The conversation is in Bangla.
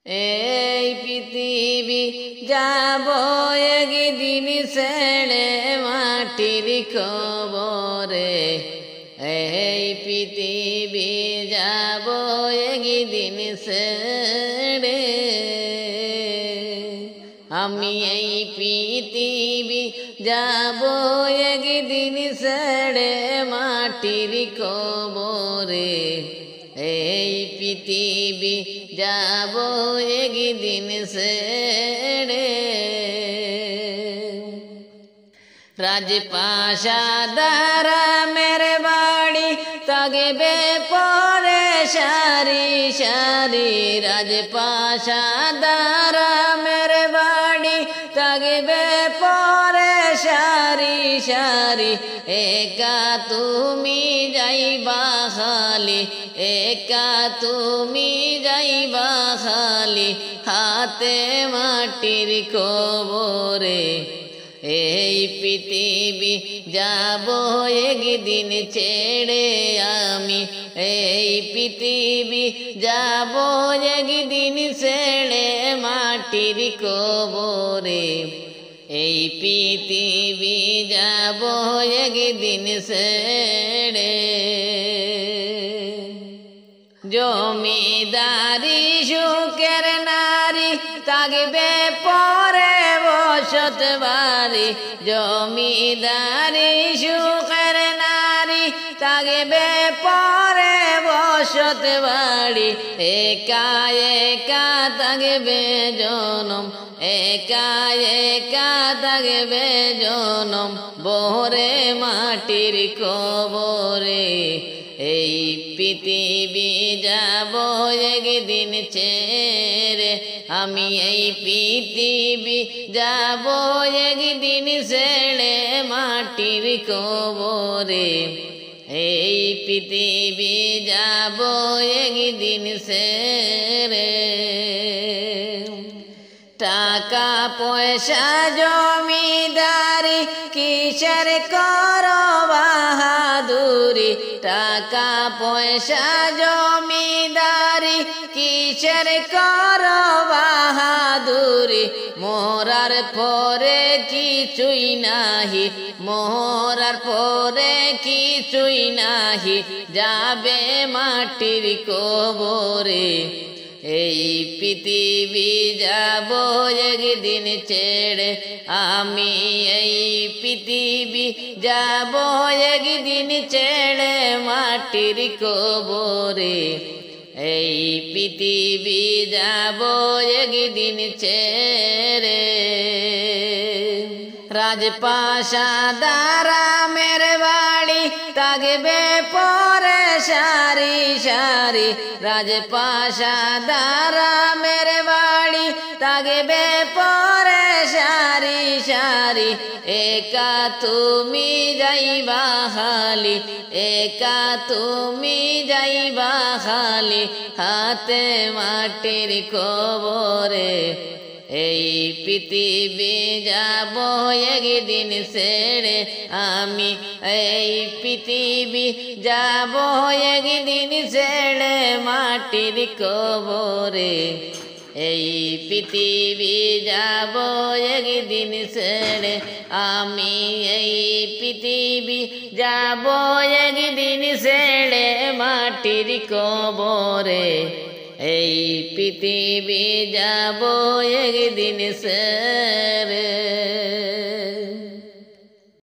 এই পৃথিবী যাব একদিন ছেড়ে মাটির কবরে। এই পৃথিবী যাব একদিন ছেড়ে। আমি এই পৃথিবী যাব একদিন ছেড়ে মাটির কবরে। এই পৃথিবী যাব একদিন ছেড়ে। রাজপ্রাসাদ মেরে বাড়ি থাকবে পরে সারি সারি। রাজপ্রাসাদ মেরে বাড়ি থাকবে পরে সারি সারি। একা তুমি যাইবা খালি, একা তুমি যাইবা খালি, হাতে মাটির কবরে। এই পৃথিবী যাব একদিন ছেড়ে আমি। এই পৃথিবী যাব একদিন ছেড়ে মাটির কবরে। এই পৃথিবী যাব একদিন ছেড়ে। জমিদারি সুখের নারী থাকবে পরে বসত বাড়ি। জমিদারি সুখের নারী থাকবে পরে বসত বাড়ি। একা একা থাকবে জনম, একা একা থাকবে জনম বহরে মাটির কবরে। এই পৃথিবী যাব একদিন ছেড়ে আমি। এই পৃথিবী যাব একদিন ছেড়ে মাটির কবরে। এই পৃথিবী যাব একদিন ছেড়ে। টাকা পয়সা জমিদারি কিসের করো বাহাদুরি। টাকা পয়সা জমিদারি কিসের করো বাহাদুরি। মোরার পরে কিছুই নাহি, মোরার পরে কিছুই নাহি, যাবে মাটির কবরে। এই পৃথিবী যাব একদিন ছেড়ে আমি। এই পৃথিবী যাব একদিন ছেড়ে মাটির কবরে। এই পৃথিবী যাব একদিন ছেড়ে। রাজপ্রাসাদ মের বাড়ি থাকবে পরে সারি সারি। রাজপ্রাসাদ মের বাড়ি থাকবে পরে সারি সারি। একা তুমি যাইবা খালি, একা তুমি যাইবা খালি, হাতে মাটির কবরে। এই পৃথিবী যাব একদিন ছেড়ে আমি। এই পৃথিবী যাব একদিন ছেড়ে মাটির কবরে। এই পৃথিবী যাব একদিন ছেড়ে আমি। এই পৃথিবী যাব একদিন ছেড়ে মাটির কবরে। এই পৃথিবী যাব একদিন ছেড়ে।